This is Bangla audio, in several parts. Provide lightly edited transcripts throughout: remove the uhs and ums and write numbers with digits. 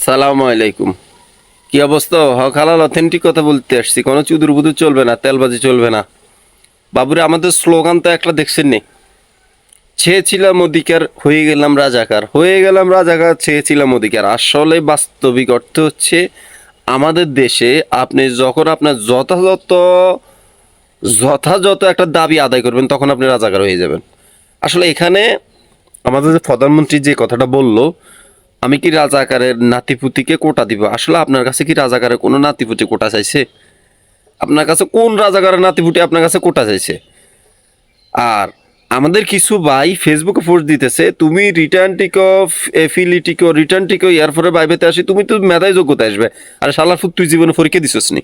সালামু আলাইকুম। কি অবস্থা? হক হালাল অথেন্টিক কথা বলতে আসছি, কোনো চুদুর বুদুর চলবে না, তেলবাজি চলবে না। বাবুরে, আমাদের স্লোগান তো একটা দেখছেন নি, চেয়েছিলাম অধিকার হয়ে গেলাম রাজাকার, হয়ে গেলাম রাজাকার, চেয়েছিলাম অধিকার। আসলে বাস্তবিক অর্থ হচ্ছে আমাদের দেশে আপনি যখন আপনার যথাযথ একটা দাবি আদায় করবেন তখন আপনি রাজাকার হয়ে যাবেন। আসলে এখানে আমাদের যে প্রধানমন্ত্রী যে কথাটা বলল, আমি কি রাজাকারের নাতিপুতিকে কোটা দিব? আসলে আপনার কাছে কি রাজাকারের কোনো নাতিপুতি কোটা চাইছে? আপনার কাছে কোন রাজাকারের নাতিপুতি আপনার কাছে কোটা চাইছে? আর আমাদের কিছু ভাই ফেসবুকে পোস্ট দিতেছে, তুমি রিটার্ন টিকো, এফিলি টিকো, রিটার্ন টিকো, এয়ারপরে বাইবেতে আসি, তুমি তো মেধায় যোগ্যতা আসবে। আর শালার ফুট, তুই জীবনে পরীক্ষা দিছস নি?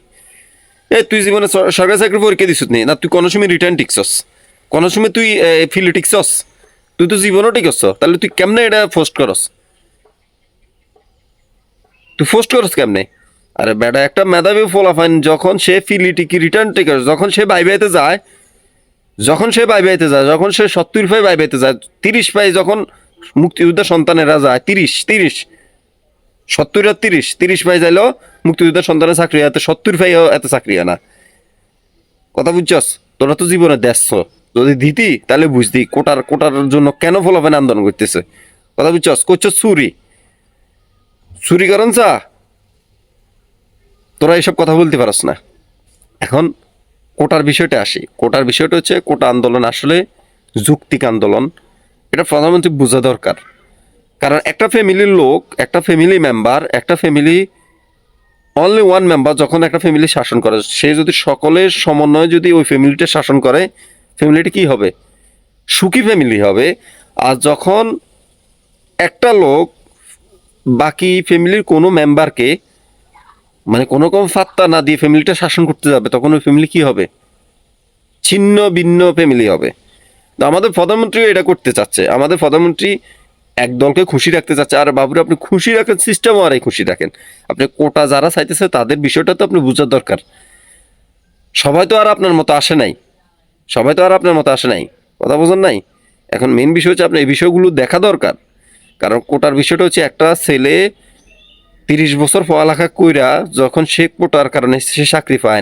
তুই জীবনে সরকারি চাকরি পরীক্ষা দিছস নি? না তুই কোনো সময় রিটার্ন টিকছস? কোনো সময় তুই এফিলি টিকছস? তুই তো জীবনও টিকছ, তাহলে তুই কেমনে এটা পোস্ট করস? তুই পোস্ট করস কেমনে? আরে বেটা, একটা মেধাবী ফলাফাইন যখন সে ফিলিটিকি রিটার্ন টেকার, যখন সে 70 পাই বাইবেতে যায়, 30 পাই যখন মুক্তিযোদ্ধা সন্তানেরা যায়, 30 70 আর 30 পাই যাইলো মুক্তিযোদ্ধা সন্তানের চাকরি, এত 70 পাই এত চাকরি আনা। কথা বুঝছস? তোরা তো জীবনে দেখছ, যদি দিতি তাহলে বুঝতি কোটার কোটার জন্য কেন ফলাফাইন আন্দোলন করতেছে। কথা বুঝছস? করছস চুরি, চুরি করেন চা, তোরা এইসব কথা বলতে পারস না। এখন কোটার বিষয়টা আসি। কোটার বিষয়টা হচ্ছে, কোটা আন্দোলন আসলে যৌক্তিক আন্দোলন। এটা প্রধানমন্ত্রী বোঝা দরকার। কারণ একটা ফ্যামিলির লোক, একটা ফ্যামিলি মেম্বার, একটা ফ্যামিলি, অনলি ওয়ান মেম্বার যখন একটা ফ্যামিলি শাসন করে, সে যদি সকলের সমন্বয়ে যদি ওই ফ্যামিলিটা শাসন করে, ফ্যামিলিটা কি হবে? সুখী ফ্যামিলি হবে। আর যখন একটা লোক বাকি ফ্যামিলির কোনো মেম্বারকে, মানে কোনো রকম ফাত্তা না দিয়ে ফ্যামিলিটা শাসন করতে যাবে, তখন ওই ফ্যামিলি কি হবে? ছিন্ন ভিন্ন ফ্যামিলি হবে। তো আমাদের প্রধানমন্ত্রী এটা করতে চাচ্ছে। আমাদের প্রধানমন্ত্রী এক দলকে খুশি রাখতে চাচ্ছে। আর বাবুরে, আপনি খুশি রাখেন, সিস্টেমও আর খুশি রাখেন। আপনি কোটা যারা চাইতেছে তাদের বিষয়টা তো আপনি বোঝার দরকার। সবাই তো আর আপনার মতো আসে নাই, সবাই তো আর আপনার মতো আসে নাই, কথা বোঝেন নাই? এখন মেন বিষয় হচ্ছে আপনার এই বিষয়গুলো দেখা দরকার। কারণ কোটার বিষয়টা হচ্ছে, একটা ছেলে 30 বছর পড়ালেখা কইরা যখন সে কোটার কারণে সে চাকরি পায়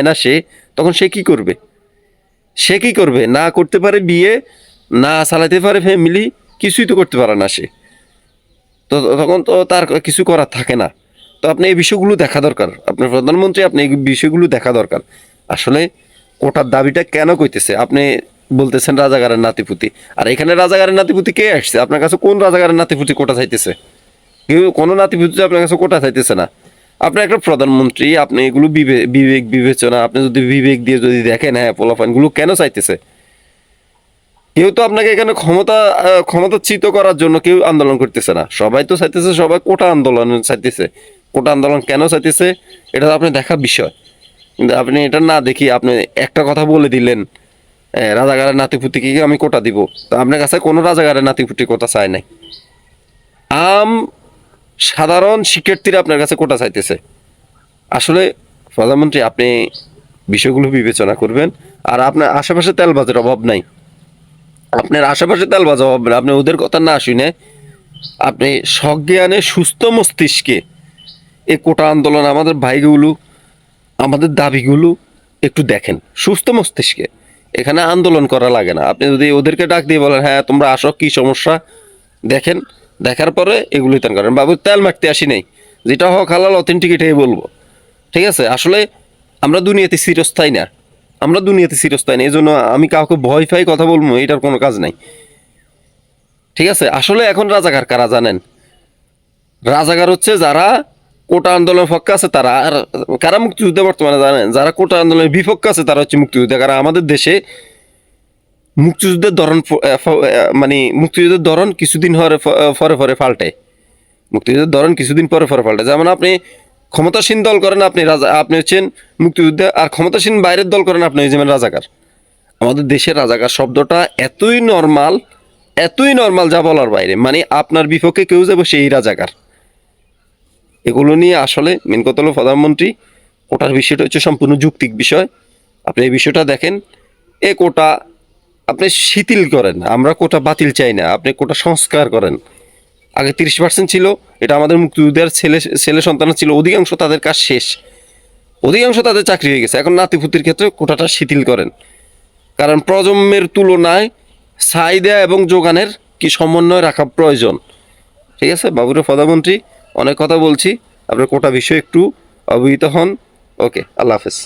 না সে, তখন সে কি করবে? সে কি করবে? না করতে পারে বিয়ে, না চালাতে পারে ফ্যামিলি, কিছুই তো করতে পারে না সে। তো তখন তো তার কিছু করার থাকে না। তো আপনি এই বিষয়গুলো দেখা দরকার, আপনার প্রধানমন্ত্রী, আপনি এই বিষয়গুলো দেখা দরকার। আসলে কোটার দাবিটা কেন কইতেছে? আপনি বলতেছেন রাজাগারের নাতিপুতি। আর এখানে রাজাগারের নাতিপুতি কে আসছে আপনার কাছে? কোন রাজাগারের নাতিপুতি কোটা চাইতেছে? কেউ কোনো নাতিপুতি আপনার কাছে কোটা চাইতেছে না। আপনি একটা প্রধানমন্ত্রী, আপনি এগুলো বিবেক বিবেচনা, আপনি যদি বিবেক দিয়ে যদি দেখেন, হ্যাঁ পোলাপানগুলো কেন চাইতেছে। কেউ তো আপনাকে এখানে ক্ষমতাচ্যুত করার জন্য কেউ আন্দোলন করতেছে না, সবাই তো চাইতেছে, সবাই কোটা আন্দোলন চাইতেছে। কোটা আন্দোলন কেন চাইতেছে এটা তো আপনি দেখার বিষয়। কিন্তু আপনি এটা না দেখি আপনি একটা কথা বলে দিলেন, রাজাগারের নাতিপুতিকে আমি কোটা দিব। তো আপনার কাছে কোনো রাজাগারের নাতিপুতি কোটা চায় নাই। আম সাধারণ শিক্ষার্থীরা আপনার কাছে কোটা চাইতেছে। আসলে প্রধানমন্ত্রী, আপনি বিষয়গুলো বিবেচনা করবেন। আর আপনার আশেপাশে তেলবাজের অভাব নাই, আপনার আশেপাশে তেলবাজ হবে না। আপনি ওদের কথা না শুনে আপনি সজ্ঞানে সুস্থ মস্তিষ্কে এই কোটা আন্দোলন, আমাদের ভাইগুলো, আমাদের দাবিগুলো একটু দেখেন সুস্থ মস্তিষ্কে। এখানে আন্দোলন করা লাগে না। আপনি যদি ওদেরকে ডাক দিয়ে বলেন, হ্যাঁ তোমরা আসো, কি সমস্যা দেখেন, দেখার পরে এগুলোই তেন করেন। বাবু, তেল মারতে আসি নাই, যেটা হক হালাল অথেন্টিক এটাই বলবো। ঠিক আছে? আসলে আমরা দুনিয়াতে চিরস্থায়ী না, আমরা দুনিয়াতে চিরস্থায়ী না। এই জন্য আমি কাউকে ভয় পাই কথা বলবো, এটার কোনো কাজ নাই। ঠিক আছে? আসলে এখন রাজাকার কারা জানেন? রাজাকার হচ্ছে যারা কোটা আন্দোলনের পক্ষে আছে তারা। আর কারা মুক্তিযুদ্ধে বর্তমানে জানেন? যারা কোটা আন্দোলনের বিপক্ষে আছে তারা হচ্ছে মুক্তিযুদ্ধ। কারণ আমাদের দেশে মুক্তিযুদ্ধের ধরন, মানে মুক্তিযুদ্ধের ধরন কিছুদিন পরে পরে পাল্টে। মুক্তিযুদ্ধের ধরন কিছুদিন পরে পরে পাল্টে। যেমন আপনি ক্ষমতাসীন দল করেন, আপনি রাজা, আপনি হচ্ছেন মুক্তিযুদ্ধে। আর ক্ষমতাসীন বাইরের দল করেন, আপনি হয়ে যাবেন রাজাকার। আমাদের দেশের রাজাকার শব্দটা এতই নর্মাল, এতই নর্মাল যা বলার বাইরে। মানে আপনার বিপক্ষে কেউ যাবে সেই রাজাকার। এগুলো নিয়ে আসলে মেন কথা হলো, প্রধানমন্ত্রী কোটার বিষয়টা হচ্ছে সম্পূর্ণ যৌক্তিক বিষয়। আপনি এই বিষয়টা দেখেন। এ কোটা আপনি শিথিল করেন, আমরা কোটা বাতিল চাই না, আপনি কোটা সংস্কার করেন। আগে 30% ছিল, এটা আমাদের মুক্তিযোদ্ধার ছেলে সন্তান ছিল, অধিকাংশ তাদের কাজ শেষ, অধিকাংশ তাদের চাকরি হয়ে গেছে। এখন নাতিপুতির ক্ষেত্রে কোটাটা শিথিল করেন, কারণ প্রজন্মের তুলনায় চাহিদা এবং যোগানের কি সমন্বয় রাখা প্রয়োজন। ঠিক আছে বাবুরা প্রধানমন্ত্রী, অনেক কথা বলছি, আপনার কোটা বিষয়ে একটু অবহিত হন। ওকে, আল্লাহ হাফেজ।